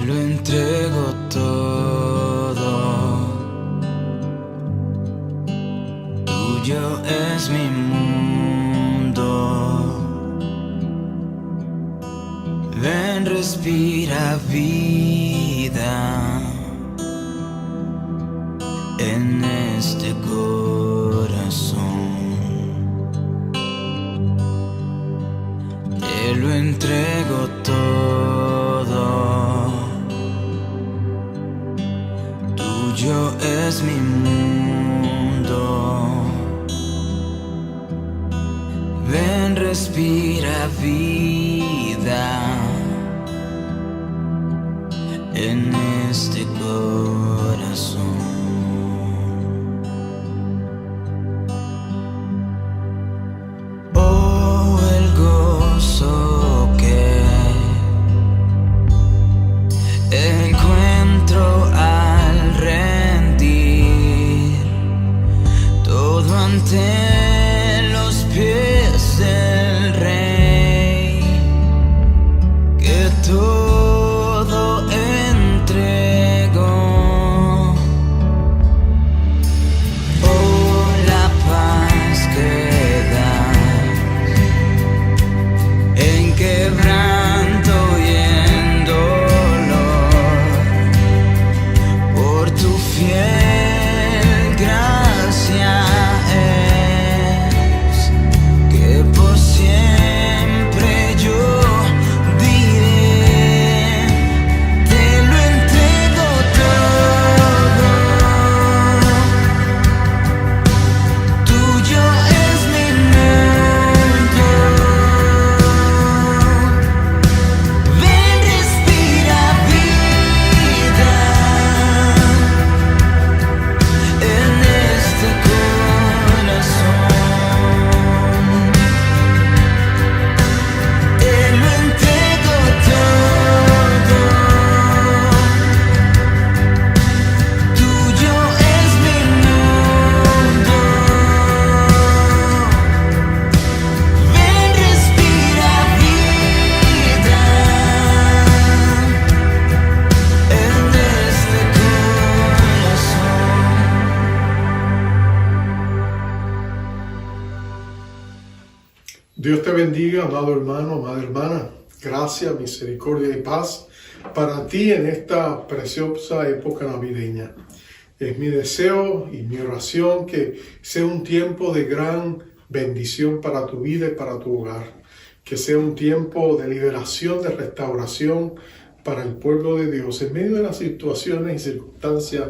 lo entrego todo. Tuyo es mi mundo. Ven, respira vida en este corazón. Te lo entrego todo. Tuyo es mi mundo. Ven, respira vida en este corazón. Oh, el gozo que encuentro al rendir todo ante los pies del Rey, que todo entregó. Oh, la paz que das en quebranto y en dolor, por tu fiel gracia es que por siempre yo diré, te lo entrego todo. Tuyo es mi mundo. Ven, respira vida en este corazón. Te lo entrego todo. Tuyo es mi mundo. Ven, respira vida en este corazón. Dios te bendiga, amado hermano, amada hermana. Gracia, misericordia y paz para ti en esta preciosa época navideña. Es mi deseo y mi oración que sea un tiempo de gran bendición para tu vida y para tu hogar. Que sea un tiempo de liberación, de restauración para el pueblo de Dios en medio de las situaciones y circunstancias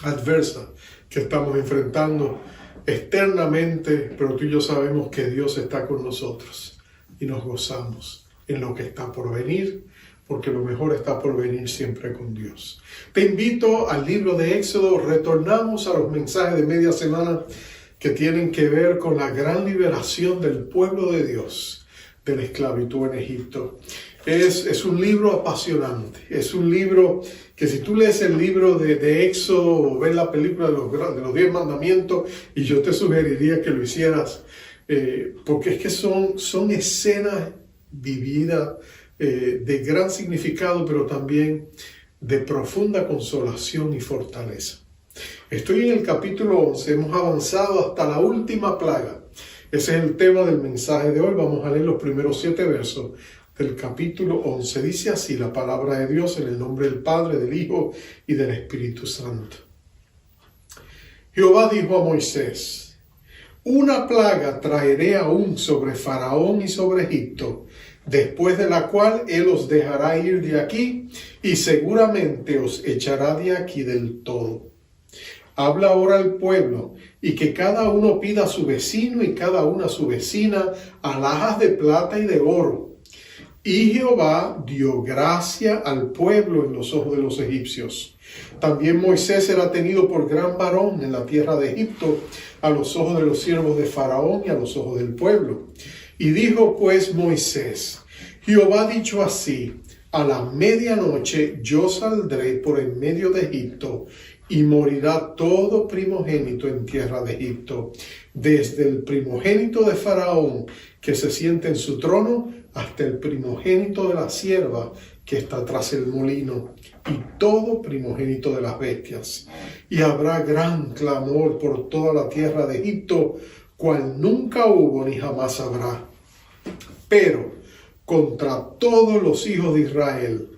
adversas que estamos enfrentando externamente, pero tú y yo sabemos que Dios está con nosotros y nos gozamos en lo que está por venir, porque lo mejor está por venir siempre con Dios. Te invito al libro de Éxodo. Retornamos a los mensajes de media semana que tienen que ver con la gran liberación del pueblo de Dios de la esclavitud en Egipto. Es un libro apasionante, es un libro que si tú lees el libro de Éxodo o ves la película de los 10 mandamientos, y yo te sugeriría que lo hicieras, porque es que son escenas vividas de gran significado, pero también de profunda consolación y fortaleza. Estoy en el capítulo 11, hemos avanzado hasta la última plaga. Ese es el tema del mensaje de hoy. Vamos a leer los primeros 7 versos del capítulo 11. Dice así la palabra de Dios, en el nombre del Padre, del Hijo y del Espíritu Santo. Jehová dijo a Moisés: una plaga traeré aún sobre Faraón y sobre Egipto, después de la cual él os dejará ir de aquí y seguramente os echará de aquí del todo. Habla ahora al pueblo, y que cada uno pida a su vecino y cada una a su vecina alhajas de plata y de oro. Y Jehová dio gracia al pueblo en los ojos de los egipcios. También Moisés era tenido por gran varón en la tierra de Egipto, a los ojos de los siervos de Faraón y a los ojos del pueblo. Y dijo pues Moisés: Jehová ha dicho así: a la medianoche yo saldré por en medio de Egipto, y morirá todo primogénito en tierra de Egipto, desde el primogénito de Faraón, que se siente en su trono, hasta el primogénito de la sierva que está tras el molino, y todo primogénito de las bestias. Y habrá gran clamor por toda la tierra de Egipto, cual nunca hubo ni jamás habrá. Pero contra todos los hijos de Israel,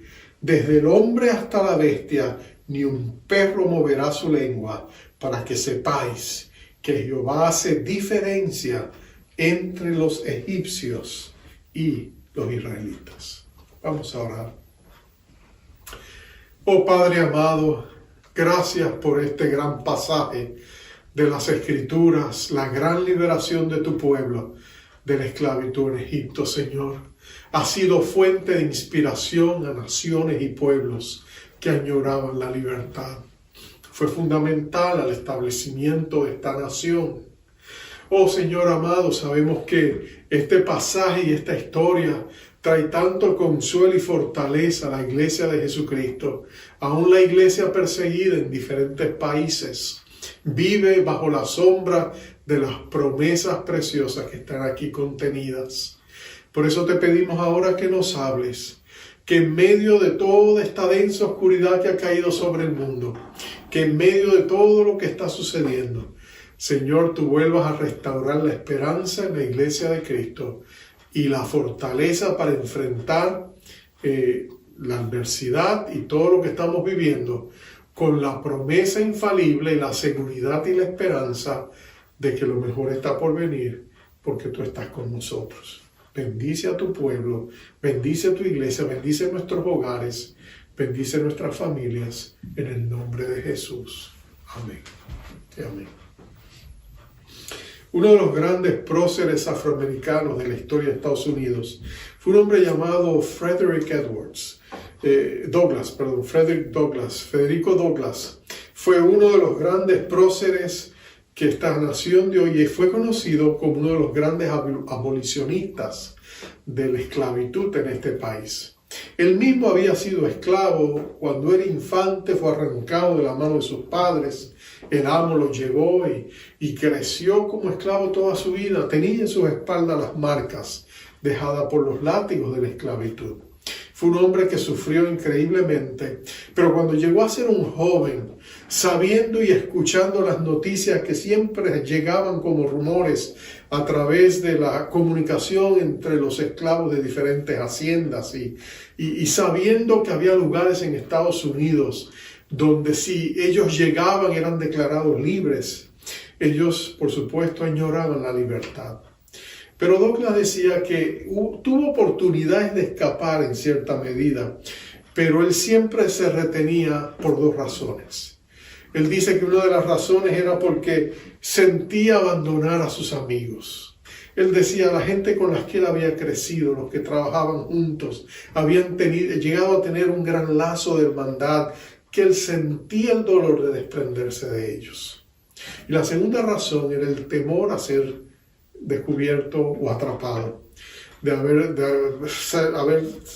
desde el hombre hasta la bestia, ni un perro moverá su lengua, para que sepáis que Jehová hace diferencia entre los egipcios y los israelitas. Vamos a orar. Oh Padre amado, gracias por este gran pasaje de las Escrituras, la gran liberación de tu pueblo de la esclavitud en Egipto, Señor. Ha sido fuente de inspiración a naciones y pueblos que añoraban la libertad. Fue fundamental al establecimiento de esta nación. Oh Señor amado, sabemos que este pasaje y esta historia trae tanto consuelo y fortaleza a la iglesia de Jesucristo, aún la iglesia perseguida en diferentes países. Vive bajo la sombra de las promesas preciosas que están aquí contenidas. Por eso te pedimos ahora que nos hables, que en medio de toda esta densa oscuridad que ha caído sobre el mundo, que en medio de todo lo que está sucediendo, Señor, tú vuelvas a restaurar la esperanza en la iglesia de Cristo y la fortaleza para enfrentar la adversidad y todo lo que estamos viviendo con la promesa infalible, la seguridad y la esperanza de que lo mejor está por venir, porque tú estás con nosotros. Bendice a tu pueblo, bendice a tu iglesia, bendice nuestros hogares, bendice nuestras familias, en el nombre de Jesús. Amén. Amén. Uno de los grandes próceres afroamericanos de la historia de Estados Unidos fue un hombre llamado Frederico Douglass. Fue uno de los grandes próceres que esta nación de hoy fue conocido como uno de los grandes abolicionistas de la esclavitud en este país. Él mismo había sido esclavo cuando era infante, fue arrancado de la mano de sus padres. El amo lo llevó y creció como esclavo toda su vida. Tenía en sus espaldas las marcas dejadas por los látigos de la esclavitud. Fue un hombre que sufrió increíblemente, pero cuando llegó a ser un joven, sabiendo y escuchando las noticias que siempre llegaban como rumores a través de la comunicación entre los esclavos de diferentes haciendas y sabiendo que había lugares en Estados Unidos donde si ellos llegaban eran declarados libres, ellos por supuesto añoraban la libertad. Pero Douglass decía que tuvo oportunidades de escapar en cierta medida, pero él siempre se retenía por dos razones. Él dice que una de las razones era porque sentía abandonar a sus amigos. Él decía, la gente con la que él había crecido, los que trabajaban juntos, habían llegado a tener un gran lazo de hermandad, que él sentía el dolor de desprenderse de ellos. Y la segunda razón era el temor a ser descubierto o atrapado, de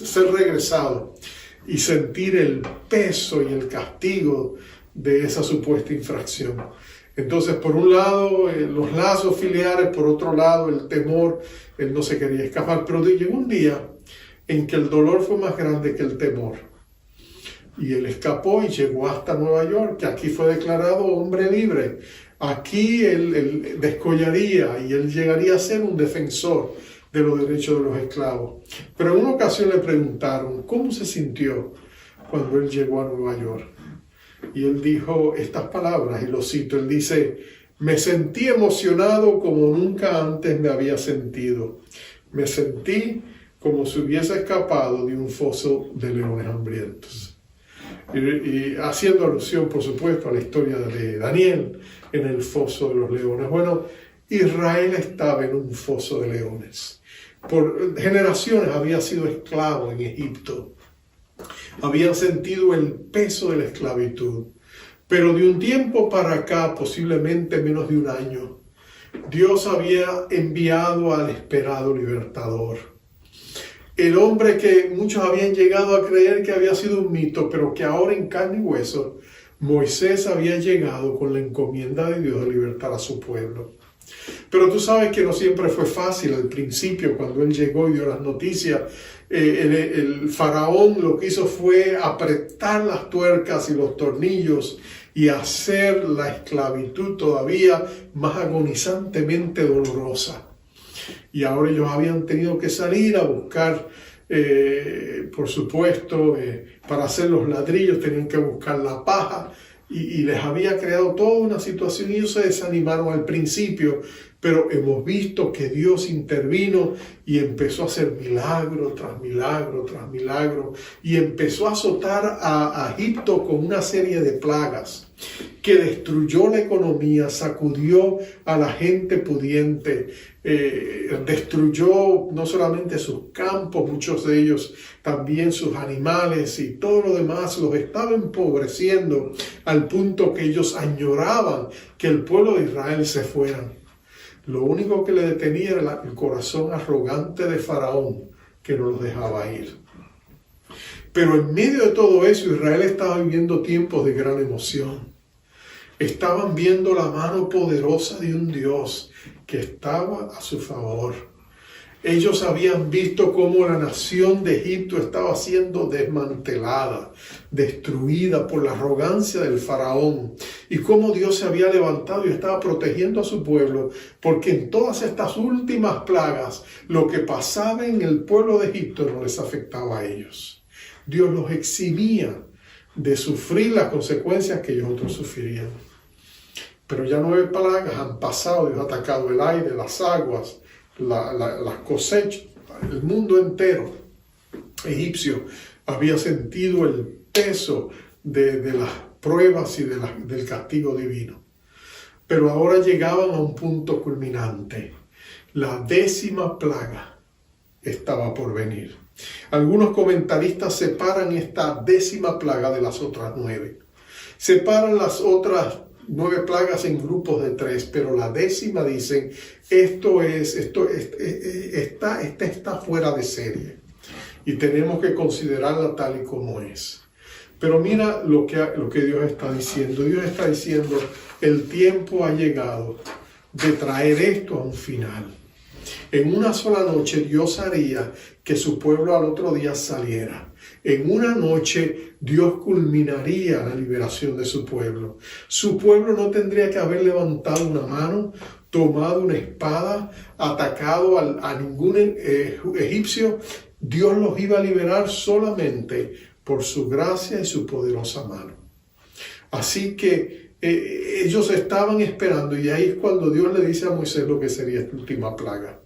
ser regresado y sentir el peso y el castigo de esa supuesta infracción. Entonces, por un lado, los lazos filiales, por otro lado, el temor, él no se quería escapar, pero llegó un día en que el dolor fue más grande que el temor. Y él escapó y llegó hasta Nueva York, que aquí fue declarado hombre libre. Aquí él descollaría y él llegaría a ser un defensor de los derechos de los esclavos. Pero en una ocasión le preguntaron cómo se sintió cuando él llegó a Nueva York. Y él dijo estas palabras, y lo cito, él dice, me sentí emocionado como nunca antes me había sentido. Me sentí como si hubiese escapado de un foso de leones hambrientos. Y haciendo alusión, por supuesto, a la historia de Daniel en el foso de los leones. Bueno, Israel estaba en un foso de leones. Por generaciones había sido esclavo en Egipto. Habían sentido el peso de la esclavitud. Pero de un tiempo para acá, posiblemente menos de un año, Dios había enviado al esperado libertador. El hombre que muchos habían llegado a creer que había sido un mito, pero que ahora en carne y hueso, Moisés había llegado con la encomienda de Dios de libertar a su pueblo. Pero tú sabes que no siempre fue fácil al principio, cuando él llegó y dio las noticias. El faraón lo que hizo fue apretar las tuercas y los tornillos y hacer la esclavitud todavía más agonizantemente dolorosa. Y ahora ellos habían tenido que salir a buscar, por supuesto, para hacer los ladrillos tenían que buscar la paja y les había creado toda una situación y ellos se desanimaron al principio, pero hemos visto que Dios intervino y empezó a hacer milagro tras milagro tras milagro y empezó a azotar a Egipto con una serie de plagas que destruyó la economía, sacudió a la gente pudiente, destruyó no solamente sus campos, muchos de ellos también sus animales y todo lo demás, los estaba empobreciendo al punto que ellos añoraban que el pueblo de Israel se fuera. Lo único que le detenía era el corazón arrogante de Faraón, que no los dejaba ir. Pero en medio de todo eso, Israel estaba viviendo tiempos de gran emoción. Estaban viendo la mano poderosa de un Dios que estaba a su favor. Ellos habían visto cómo la nación de Egipto estaba siendo desmantelada, destruida por la arrogancia del faraón, y cómo Dios se había levantado y estaba protegiendo a su pueblo, porque en todas estas últimas plagas, lo que pasaba en el pueblo de Egipto no les afectaba a ellos. Dios los eximía de sufrir las consecuencias que ellos otros sufrirían. Pero ya 9 plagas han pasado, Dios ha atacado el aire, las aguas, las cosechas, el mundo entero egipcio había sentido el peso de las pruebas y del castigo divino. Pero ahora llegaban a un punto culminante. La 10ª plaga estaba por venir. Algunos comentaristas separan esta 10ª plaga de las otras 9. Separan las otras 9 plagas en grupos de 3, pero la 10ª dicen, esta está fuera de serie y tenemos que considerarla tal y como es. Pero mira lo que Dios está diciendo. Dios está diciendo, el tiempo ha llegado de traer esto a un final. En una sola noche Dios haría que su pueblo al otro día saliera. En una noche Dios culminaría la liberación de su pueblo. Su pueblo no tendría que haber levantado una mano, tomado una espada, atacado a ningún egipcio. Dios los iba a liberar solamente por su gracia y su poderosa mano. Así que ellos estaban esperando, y ahí es cuando Dios le dice a Moisés lo que sería esta última plaga.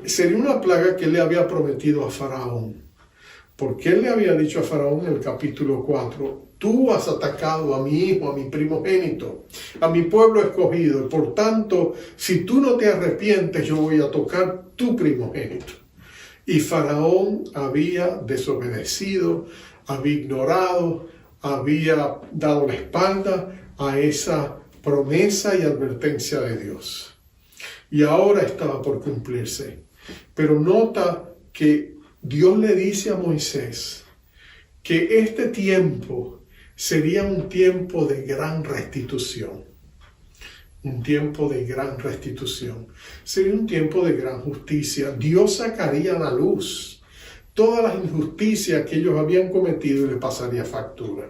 Sería una plaga que él le había prometido a Faraón. Porque él le había dicho a Faraón en el capítulo 4, tú has atacado a mi hijo, a mi primogénito, a mi pueblo escogido. Por tanto, si tú no te arrepientes, yo voy a tocar tu primogénito. Y Faraón había desobedecido, había ignorado, había dado la espalda a esa promesa y advertencia de Dios. Y ahora estaba por cumplirse. Pero nota que Dios le dice a Moisés que este tiempo sería un tiempo de gran restitución. Un tiempo de gran restitución. Sería un tiempo de gran justicia. Dios sacaría a la luz todas las injusticias que ellos habían cometido y le pasaría factura.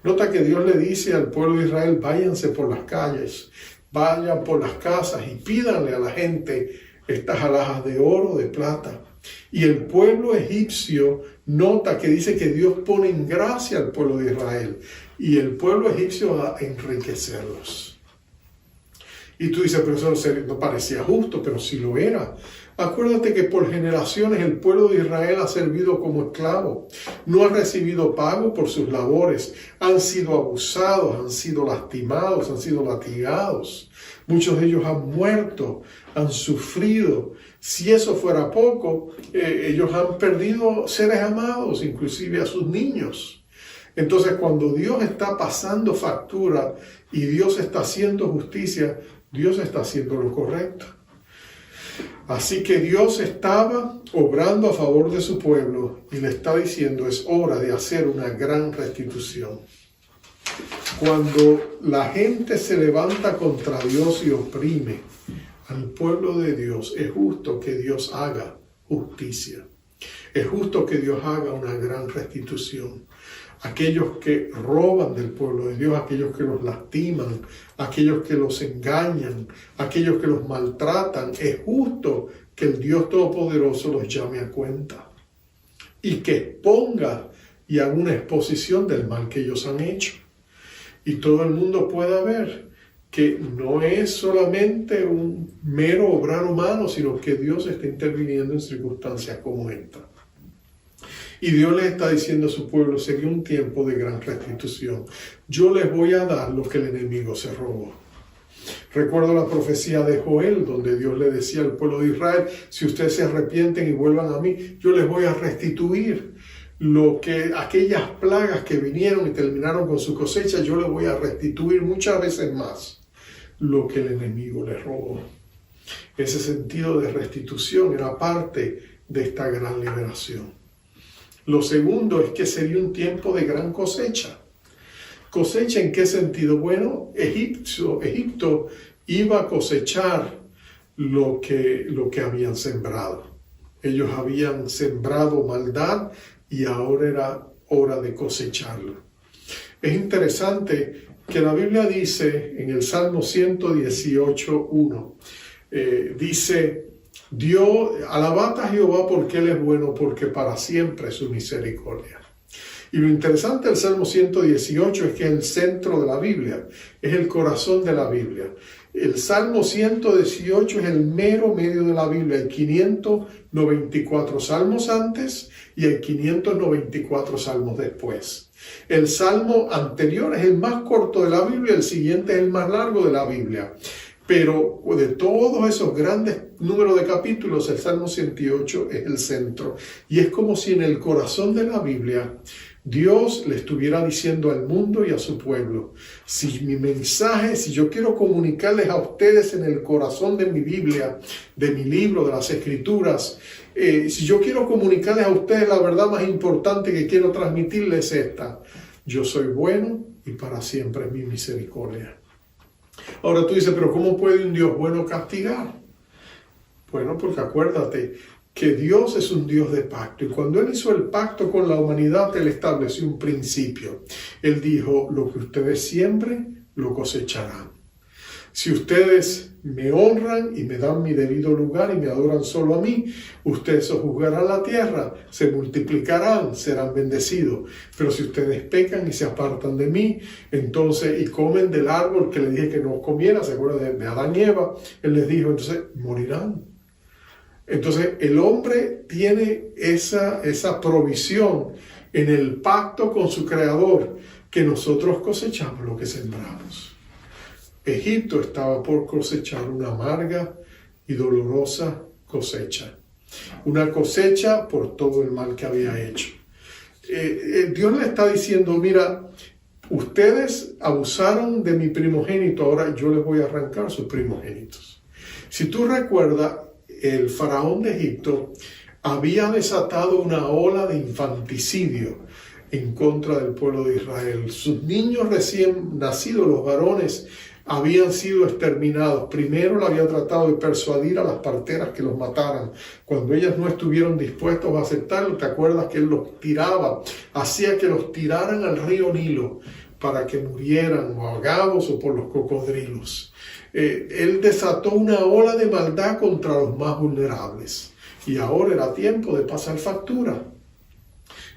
Nota que Dios le dice al pueblo de Israel, váyanse por las calles, vayan por las casas y pídanle a la gente estas alhajas de oro, de plata. Y el pueblo egipcio nota que dice que Dios pone en gracia al pueblo de Israel y el pueblo egipcio va a enriquecerlos. Y tú dices, pero eso no parecía justo, pero sí lo era. Acuérdate que por generaciones el pueblo de Israel ha servido como esclavo. No ha recibido pago por sus labores. Han sido abusados, han sido lastimados, han sido latigados. Muchos de ellos han muerto, han sufrido. Si eso fuera poco, ellos han perdido seres amados, inclusive a sus niños. Entonces, cuando Dios está pasando factura y Dios está haciendo justicia, Dios está haciendo lo correcto. Así que Dios estaba obrando a favor de su pueblo y le está diciendo, es hora de hacer una gran restitución. Cuando la gente se levanta contra Dios y oprime al pueblo de Dios, es justo que Dios haga justicia. Es justo que Dios haga una gran restitución. Aquellos que roban del pueblo de Dios, aquellos que los lastiman, aquellos que los engañan, aquellos que los maltratan, es justo que el Dios Todopoderoso los llame a cuenta y que exponga y haga una exposición del mal que ellos han hecho. Y todo el mundo pueda ver que no es solamente un mero obrar humano, sino que Dios está interviniendo en circunstancias como esta. Y Dios le está diciendo a su pueblo, sería un tiempo de gran restitución. Yo les voy a dar lo que el enemigo se robó. Recuerdo la profecía de Joel, donde Dios le decía al pueblo de Israel, si ustedes se arrepienten y vuelvan a mí, yo les voy a restituir aquellas plagas que vinieron y terminaron con su cosecha, yo les voy a restituir muchas veces más lo que el enemigo les robó. Ese sentido de restitución era parte de esta gran liberación. Lo segundo es que sería un tiempo de gran cosecha. ¿Cosecha en qué sentido? Bueno, Egipto iba a cosechar lo que habían sembrado. Ellos habían sembrado maldad y ahora era hora de cosecharlo. Es interesante que la Biblia dice en el Salmo 118:1, dice, alabad a Jehová porque Él es bueno, porque para siempre es su misericordia. Y lo interesante del Salmo 118 es que es el centro de la Biblia, es el corazón de la Biblia. El Salmo 118 es el mero medio de la Biblia. Hay 594 salmos antes y hay 594 salmos después. El salmo anterior es el más corto de la Biblia, el siguiente es el más largo de la Biblia. Pero de todos esos grandes números de capítulos, el Salmo 108 es el centro. Y es como si en el corazón de la Biblia Dios le estuviera diciendo al mundo y a su pueblo, si mi mensaje, si yo quiero comunicarles a ustedes en el corazón de mi Biblia, de mi libro, de las Escrituras, si yo quiero comunicarles a ustedes la verdad más importante que quiero transmitirles es esta: yo soy bueno y para siempre es mi misericordia. Ahora tú dices, pero ¿cómo puede un Dios bueno castigar? Bueno, porque acuérdate que Dios es un Dios de pacto. Y cuando Él hizo el pacto con la humanidad, Él estableció un principio. Él dijo, lo que ustedes siembren, lo cosecharán. Si ustedes me honran y me dan mi debido lugar y me adoran solo a mí, ustedes sojuzgarán la tierra, se multiplicarán, serán bendecidos. Pero si ustedes pecan y se apartan de mí, entonces, y comen del árbol que le dije que no comiera, ¿se acuerdan de Adán y Eva? Él les dijo, entonces morirán. Entonces el hombre tiene esa provisión en el pacto con su Creador, que nosotros cosechamos lo que sembramos. Egipto estaba por cosechar una amarga y dolorosa cosecha. Una cosecha por todo el mal que había hecho. Dios le está diciendo, mira, ustedes abusaron de mi primogénito, ahora yo les voy a arrancar sus primogénitos. Si tú recuerdas, el faraón de Egipto había desatado una ola de infanticidio en contra del pueblo de Israel. Sus niños recién nacidos, los varones, habían sido exterminados. Primero lo había tratado de persuadir a las parteras que los mataran. Cuando ellas no estuvieron dispuestos a aceptarlo, ¿te acuerdas que él los tiraba? Hacía que los tiraran al río Nilo para que murieran o ahogados o por los cocodrilos. Él desató una ola de maldad contra los más vulnerables. Y ahora era tiempo de pasar factura.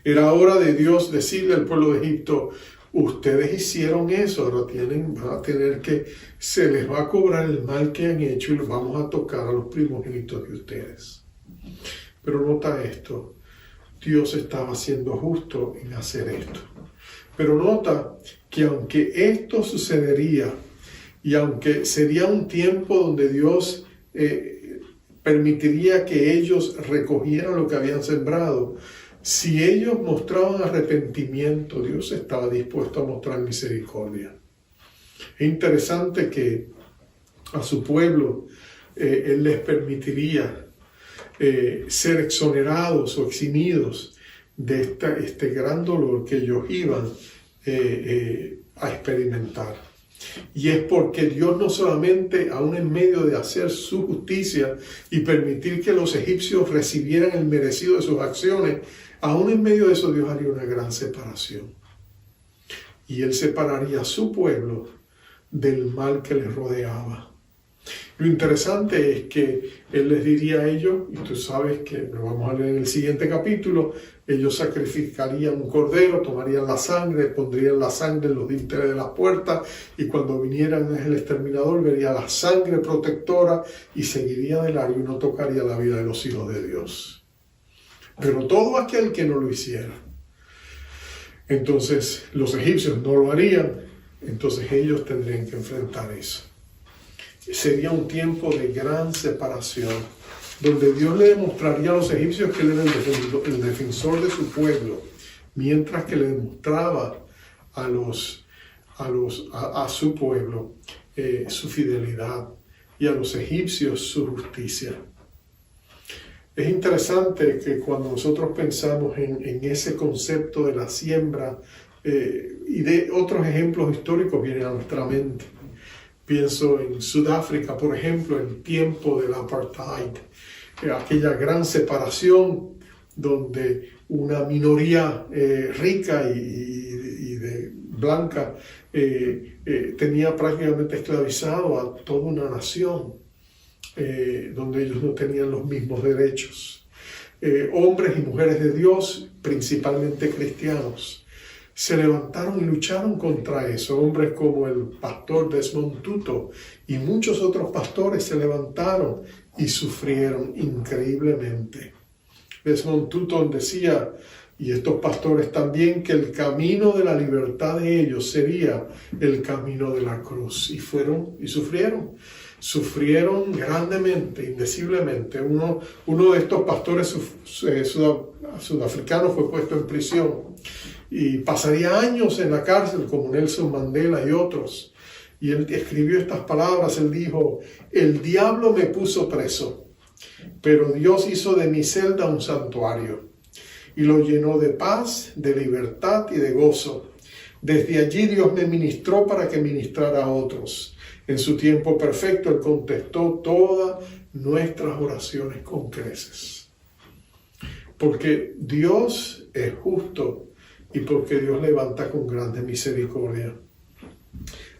Era hora de Dios decirle al pueblo de Egipto, ustedes hicieron eso, ahora van a tener que, se les va a cobrar el mal que han hecho y los vamos a tocar a los primogénitos de ustedes. Pero nota esto, Dios estaba siendo justo en hacer esto. Pero nota que aunque esto sucedería, y aunque sería un tiempo donde Dios permitiría que ellos recogieran lo que habían sembrado, si ellos mostraban arrepentimiento, Dios estaba dispuesto a mostrar misericordia. Es interesante que a su pueblo Él les permitiría ser exonerados o eximidos de este gran dolor que ellos iban a experimentar. Y es porque Dios no solamente, aún en medio de hacer su justicia y permitir que los egipcios recibieran el merecido de sus acciones, aún en medio de eso Dios haría una gran separación. Y Él separaría a su pueblo del mal que les rodeaba. Lo interesante es que Él les diría a ellos, y tú sabes que lo vamos a leer en el siguiente capítulo, ellos sacrificarían un cordero, tomarían la sangre, pondrían la sangre en los dinteles de las puertas, y cuando vinieran el exterminador vería la sangre protectora y seguiría de largo y no tocaría la vida de los hijos de Dios. Pero todo aquel que no lo hiciera, entonces los egipcios no lo harían, entonces ellos tendrían que enfrentar eso. Sería un tiempo de gran separación, donde Dios le demostraría a los egipcios que Él era el defensor de su pueblo, mientras que le demostraba a su pueblo su fidelidad y a los egipcios su justicia. Es interesante que cuando nosotros pensamos en ese concepto de la siembra y de otros ejemplos históricos vienen a nuestra mente. Pienso en Sudáfrica, por ejemplo, el tiempo del apartheid, aquella gran separación donde una minoría rica y blanca tenía prácticamente esclavizado a toda una nación, donde ellos no tenían los mismos derechos. Hombres y mujeres de Dios, principalmente cristianos, se levantaron y lucharon contra eso. Hombres como el pastor Desmond Tutu y muchos otros pastores se levantaron y sufrieron increíblemente. Desmond Tutu decía, y estos pastores también, que el camino de la libertad de ellos sería el camino de la cruz. Y fueron y sufrieron grandemente, indeciblemente. Uno de estos pastores sudafricanos fue puesto en prisión y pasaría años en la cárcel como Nelson Mandela y otros. Y él escribió estas palabras, él dijo: el diablo me puso preso, pero Dios hizo de mi celda un santuario y lo llenó de paz, de libertad y de gozo. Desde allí Dios me ministró para que ministrara a otros. En su tiempo perfecto Él contestó todas nuestras oraciones con creces. Porque Dios es justo y porque Dios levanta con grande misericordia.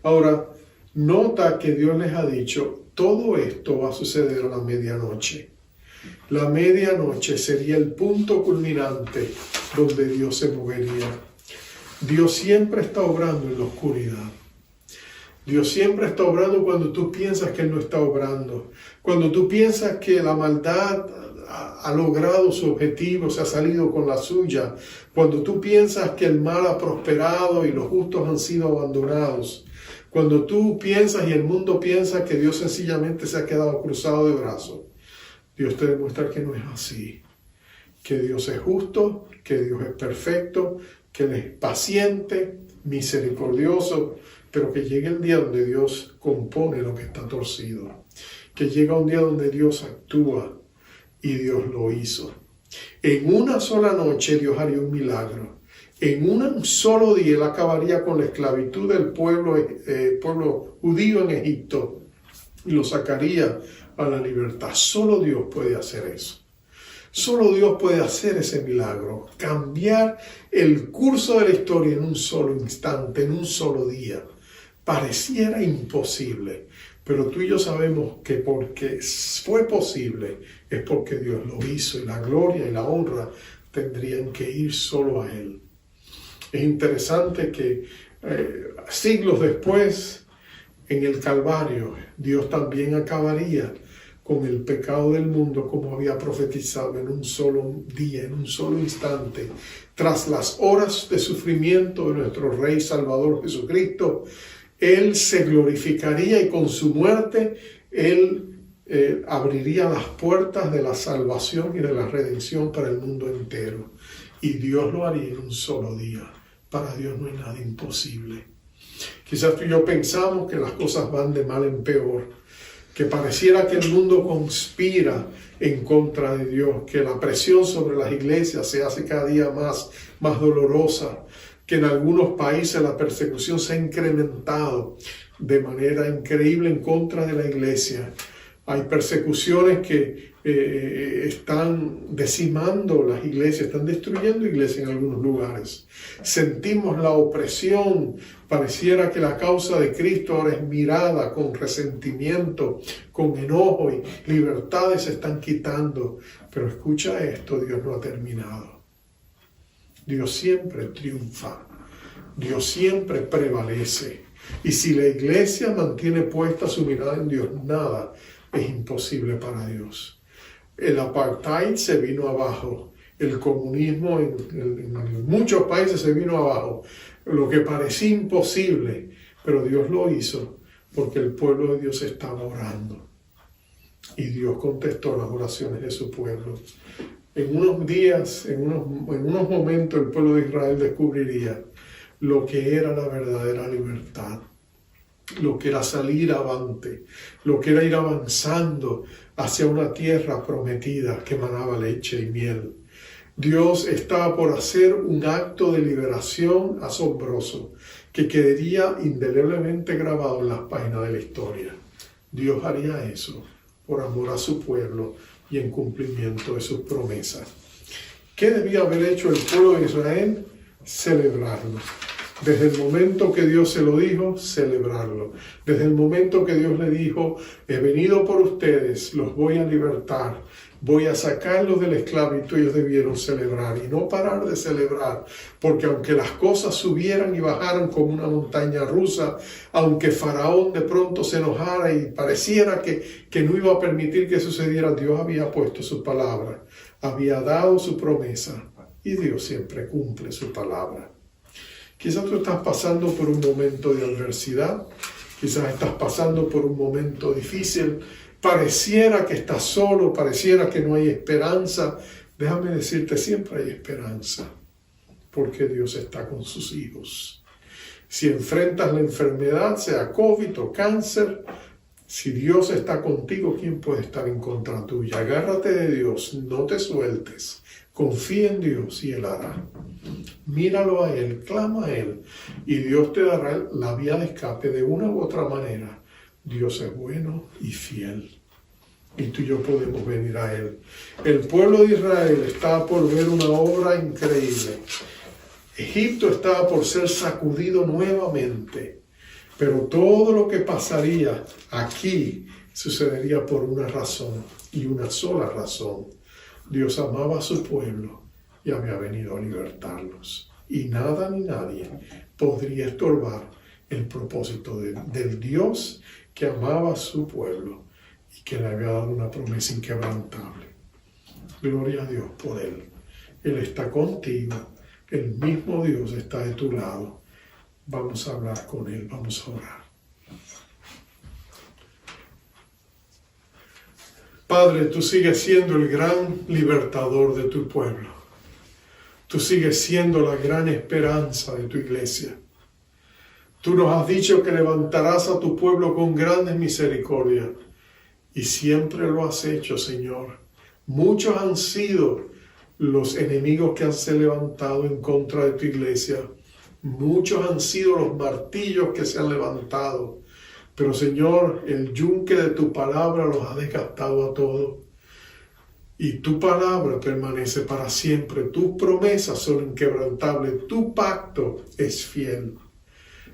Ahora, nota que Dios les ha dicho, todo esto va a suceder a la medianoche. La medianoche sería el punto culminante donde Dios se movería. Dios siempre está obrando en la oscuridad. Dios siempre está obrando cuando tú piensas que Él no está obrando. Cuando tú piensas que la maldad ha logrado su objetivo, se ha salido con la suya. Cuando tú piensas que el mal ha prosperado y los justos han sido abandonados. Cuando tú piensas y el mundo piensa que Dios sencillamente se ha quedado cruzado de brazos. Dios te demuestra que no es así. Que Dios es justo, que Dios es perfecto, que Él es paciente, misericordioso, pero que llegue el día donde Dios compone lo que está torcido. Que llega un día donde Dios actúa y Dios lo hizo. En una sola noche Dios haría un milagro. En un solo día Él acabaría con la esclavitud del pueblo judío en Egipto y lo sacaría a la libertad. Solo Dios puede hacer eso. Solo Dios puede hacer ese milagro, cambiar el curso de la historia en un solo instante, en un solo día. Pareciera imposible, pero tú y yo sabemos que porque fue posible es porque Dios lo hizo y la gloria y la honra tendrían que ir solo a Él. Es interesante que siglos después, en el Calvario, Dios también acabaría con el pecado del mundo como había profetizado en un solo día, en un solo instante. Tras las horas de sufrimiento de nuestro Rey Salvador Jesucristo, Él se glorificaría y con su muerte Él abriría las puertas de la salvación y de la redención para el mundo entero. Y Dios lo haría en un solo día. Para Dios no hay nada imposible. Quizás tú y yo pensamos que las cosas van de mal en peor, que pareciera que el mundo conspira en contra de Dios, que la presión sobre las iglesias se hace cada día más dolorosa, que en algunos países la persecución se ha incrementado de manera increíble en contra de la iglesia. Hay persecuciones que están decimando las iglesias, están destruyendo iglesias en algunos lugares. Sentimos la opresión, pareciera que la causa de Cristo ahora es mirada con resentimiento, con enojo, y libertades se están quitando. Pero escucha esto, Dios no ha terminado. Dios siempre triunfa, Dios siempre prevalece. Y si la iglesia mantiene puesta su mirada en Dios, nada es imposible para Dios. El apartheid se vino abajo, el comunismo en muchos países se vino abajo, lo que parecía imposible, pero Dios lo hizo porque el pueblo de Dios estaba orando y Dios contestó las oraciones de su pueblo. En unos días, en unos momentos, el pueblo de Israel descubriría lo que era la verdadera libertad, lo que era salir avante, lo que era ir avanzando hacia una tierra prometida que manaba leche y miel. Dios estaba por hacer un acto de liberación asombroso que quedaría indeleblemente grabado en las páginas de la historia. Dios haría eso por amor a su pueblo y en cumplimiento de sus promesas. ¿Qué debía haber hecho el pueblo de Israel? Celebrarlo. Desde el momento que Dios se lo dijo, celebrarlo. Desde el momento que Dios le dijo, he venido por ustedes, los voy a libertar, voy a sacarlos de la esclavitud, ellos debieron celebrar y no parar de celebrar, porque aunque las cosas subieran y bajaran como una montaña rusa, aunque Faraón de pronto se enojara y pareciera que no iba a permitir que sucediera, Dios había puesto su palabra, había dado su promesa y Dios siempre cumple su palabra. Quizás tú estás pasando por un momento de adversidad, quizás estás pasando por un momento difícil, pareciera que estás solo, pareciera que no hay esperanza. Déjame decirte, siempre hay esperanza, porque Dios está con sus hijos. Si enfrentas la enfermedad, sea COVID o cáncer, si Dios está contigo, ¿quién puede estar en contra tuya? Agárrate de Dios, no te sueltes. Confía en Dios y Él hará. Míralo a Él, clama a Él y Dios te dará la vía de escape de una u otra manera. Dios es bueno y fiel y tú y yo podemos venir a Él. El pueblo de Israel estaba por ver una obra increíble. Egipto estaba por ser sacudido nuevamente, pero todo lo que pasaría aquí sucedería por una razón y una sola razón. Dios amaba a su pueblo y había venido a libertarlos. Y nada ni nadie podría estorbar el propósito del Dios que amaba a su pueblo y que le había dado una promesa inquebrantable. Gloria a Dios por Él. Él está contigo. El mismo Dios está de tu lado. Vamos a hablar con Él. Vamos a orar. Padre, tú sigues siendo el gran libertador de tu pueblo. Tú sigues siendo la gran esperanza de tu iglesia. Tú nos has dicho que levantarás a tu pueblo con grandes misericordias. Y siempre lo has hecho, Señor. Muchos han sido los enemigos que han se levantado en contra de tu iglesia. Muchos han sido los martillos que se han levantado. Pero Señor, el yunque de tu palabra los ha desgastado a todos. Y tu palabra permanece para siempre. Tus promesas son inquebrantables. Tu pacto es fiel.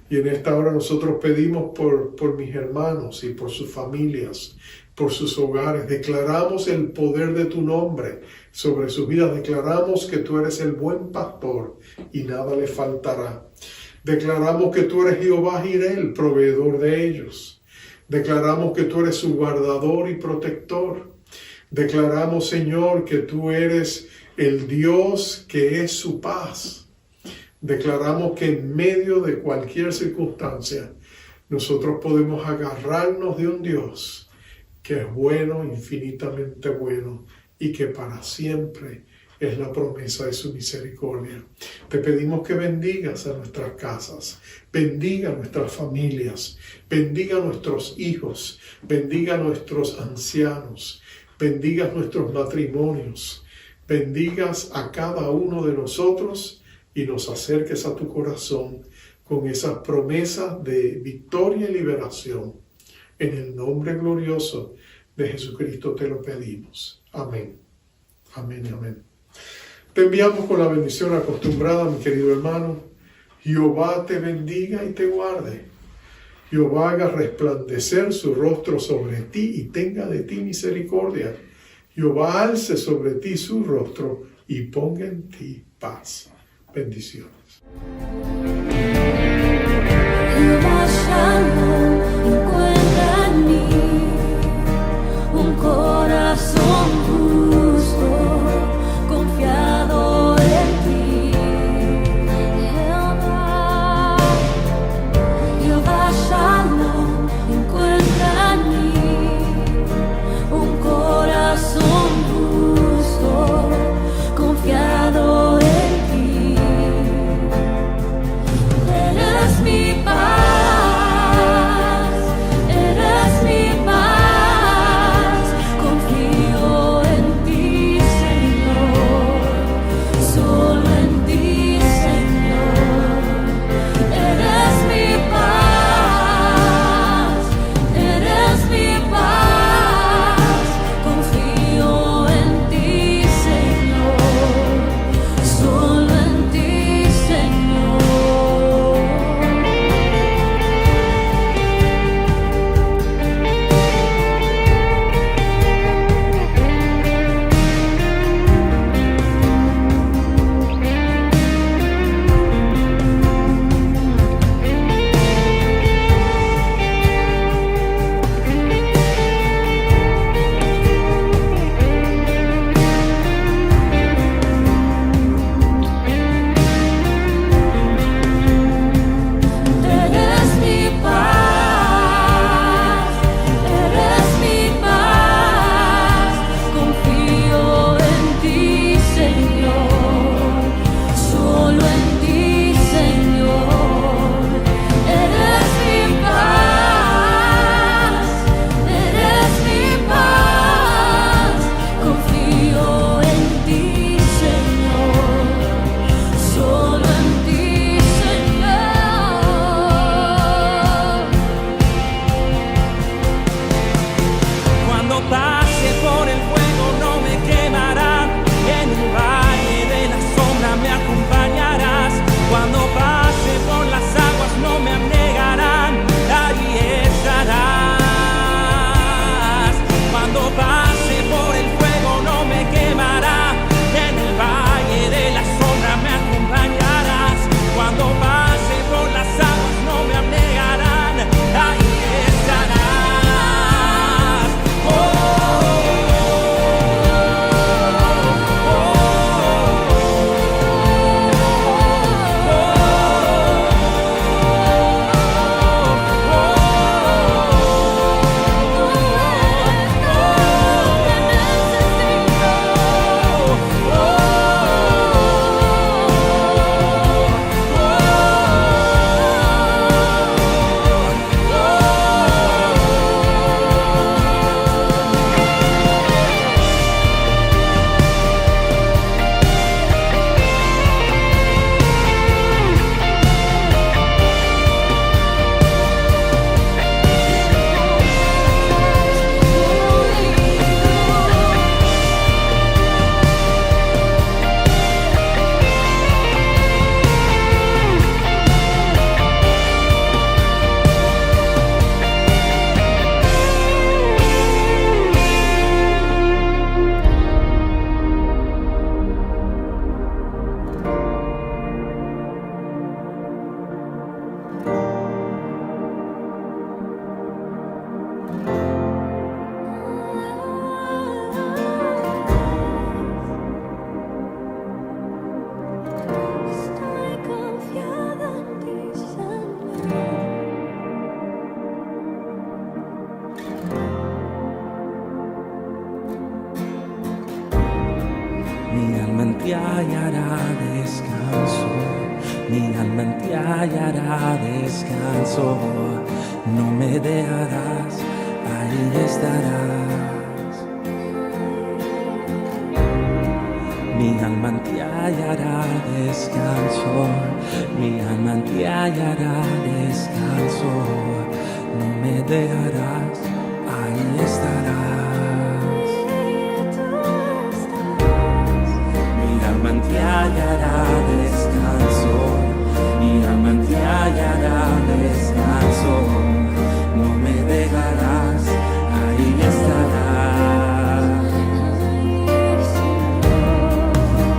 Y en esta hora nosotros pedimos por mis hermanos y por sus familias, por sus hogares. Declaramos el poder de tu nombre sobre sus vidas. Declaramos que tú eres el buen pastor y nada le faltará. Declaramos que tú eres Jehová Jireh, el proveedor de ellos. Declaramos que tú eres su guardador y protector. Declaramos, Señor, que tú eres el Dios que es su paz. Declaramos que en medio de cualquier circunstancia, nosotros podemos agarrarnos de un Dios que es bueno, infinitamente bueno, y que para siempre es la promesa de su misericordia. Te pedimos que bendigas a nuestras casas, bendiga a nuestras familias, bendiga a nuestros hijos, bendiga a nuestros ancianos, bendigas nuestros matrimonios, bendigas a cada uno de nosotros y nos acerques a tu corazón con esas promesas de victoria y liberación. En el nombre glorioso de Jesucristo te lo pedimos. Amén. Amén y amén. Te enviamos con la bendición acostumbrada, mi querido hermano. Jehová te bendiga y te guarde. Jehová haga resplandecer su rostro sobre ti y tenga de ti misericordia. Jehová alce sobre ti su rostro y ponga en ti paz. Bendiciones. Jehová Shalom, encuentra en mí un corazón justo, confiado en ti. Jehová Shalom, encuentra en mí un corazón justo, confiado en ti. Eres mi paz. ti hallará descanso, mi alma en ti hallará descanso, no me dejarás, ahí estarás. mi alma en ti hallará descanso, mi alma en ti hallará descanso, no me dejarás, ahí estarás. Mi alma en ti hallará descanso, mi alma en ti hallará descanso, no me dejarás, ahí estarás.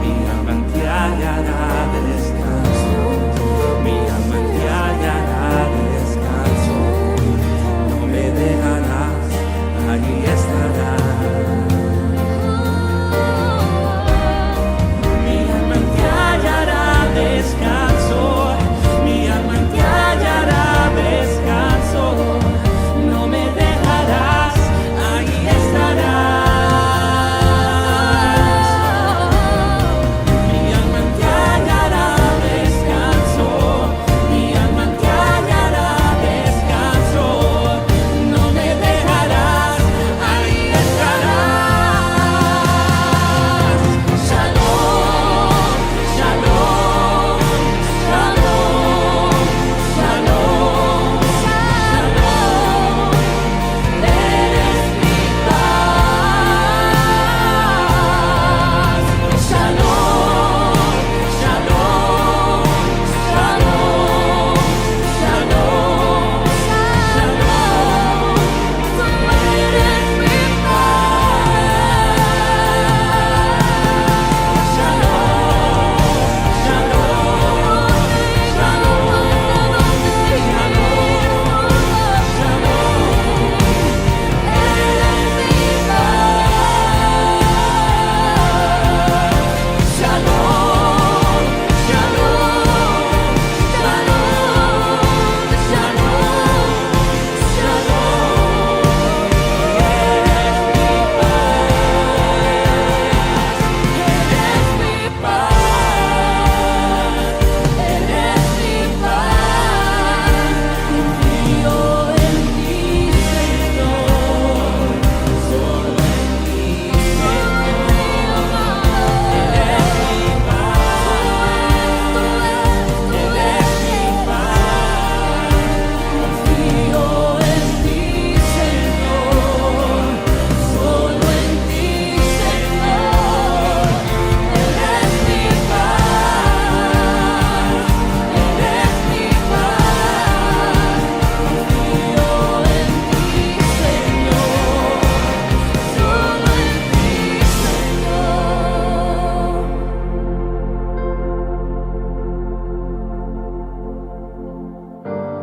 Mi alma en ti hallará descanso, mi alma en ti hallará descanso, no me dejarás, ahí estarás. Mi alma en ti hallará descanso, mi alma en ti hallará descanso, no me dejarás, ahí estarás. Mi alma en ti hallará descanso, mi alma en ti hallará descanso, no me dejarás, ahí estarás. Shalom, shalom, shalom, shalom, shalom, eres mi paz. Shalom, shalom, shalom, shalom, shalom, tú eres mi paz. Shalom, shalom,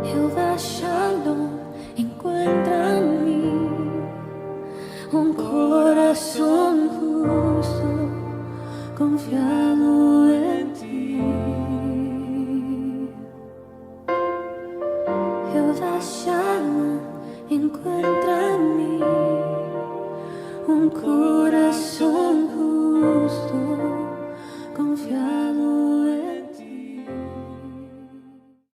Jehová Shalom encuentra en mí un corazón justo, confiado en ti. Jehová Shalom encuentra en mí un corazón justo, confiado